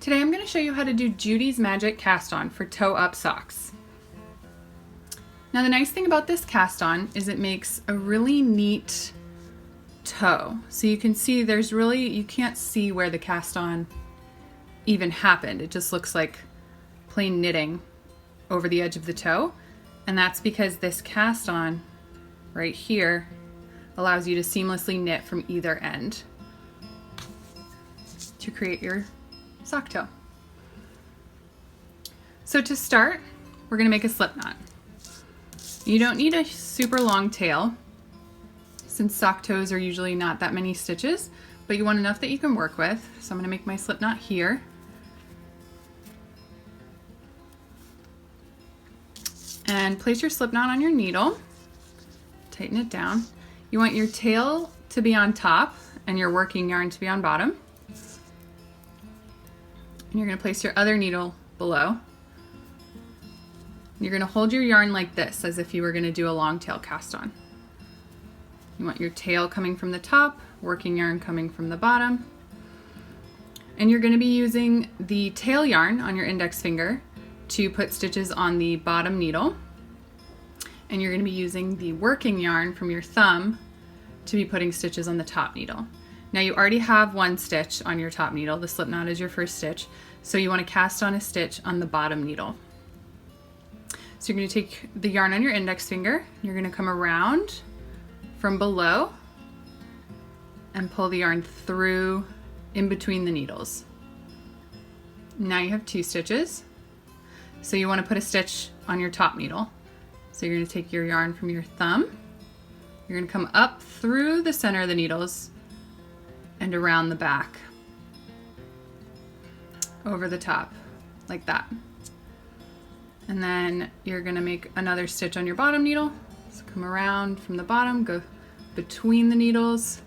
Today I'm going to show you how to do Judy's Magic Cast On for toe-up socks. Now the nice thing about this cast on is it makes a really neat toe. So you can see you can't see where the cast on even happened. It just looks like plain knitting over the edge of the toe. And that's because this cast on right here allows you to seamlessly knit from either end to create your sock toe. So to start, we're going to make a slip knot. You don't need a super long tail since sock toes are usually not that many stitches, but you want enough that you can work with. So I'm going to make my slip knot here. And place your slip knot on your needle. Tighten it down. You want your tail to be on top and your working yarn to be on bottom. And you're going to place your other needle below. You're going to hold your yarn like this, as if you were going to do a long tail cast on. You want your tail coming from the top, working yarn coming from the bottom. And you're going to be using the tail yarn on your index finger to put stitches on the bottom needle. And you're going to be using the working yarn from your thumb to be putting stitches on the top needle. Now you already have one stitch on your top needle. The slip knot is your first stitch. So you want to cast on a stitch on the bottom needle. So you're going to take the yarn on your index finger. You're going to come around from below and pull the yarn through in between the needles. Now you have two stitches. So you want to put a stitch on your top needle. So you're going to take your yarn from your thumb. You're going to come up through the center of the needles and around the back, over the top, like that. And then you're going to make another stitch on your bottom needle. So come around from the bottom, go between the needles,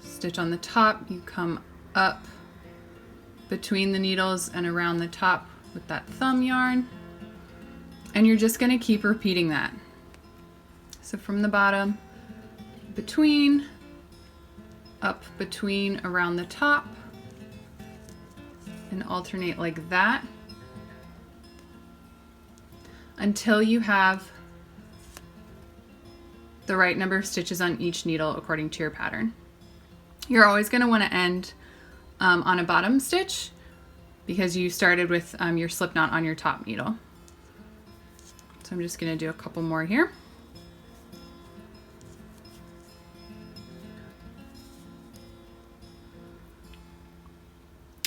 stitch on the top, you come up between the needles and around the top with that thumb yarn. And you're just going to keep repeating that. So from the bottom, between, up between, around the top, and alternate like that until you have the right number of stitches on each needle according to your pattern. You're always going to want to end on a bottom stitch because you started with your slip knot on your top needle. So I'm just going to do a couple more here.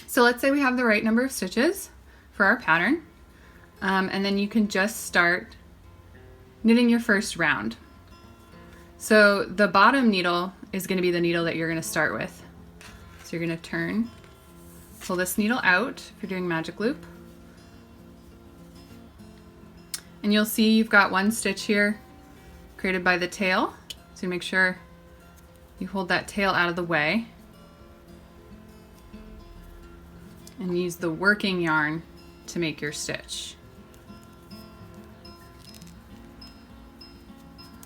So let's say we have the right number of stitches for our pattern, and then you can just start knitting your first round. So the bottom needle is going to be the needle that you're going to start with. So you're going to pull this needle out if you're doing magic loop. And you'll see you've got one stitch here created by the tail. So make sure you hold that tail out of the way. And use the working yarn to make your stitch.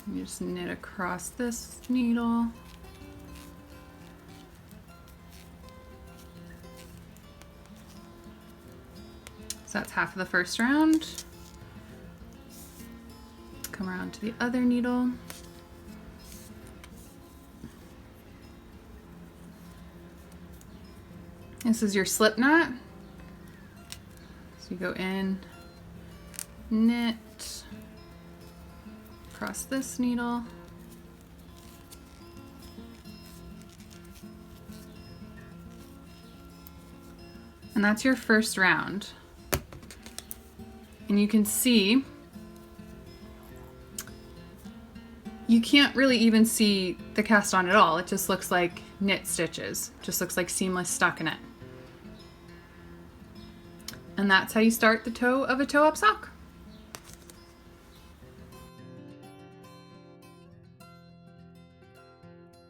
You just knit across this needle. So that's half of the first round. Come around to the other needle. This is your slip knot. So you go in, knit across this needle. And that's your first round. And you can see you can't really even see the cast on at all. It just looks like knit stitches. Just looks like seamless stockinette. And that's how you start the toe of a toe-up sock.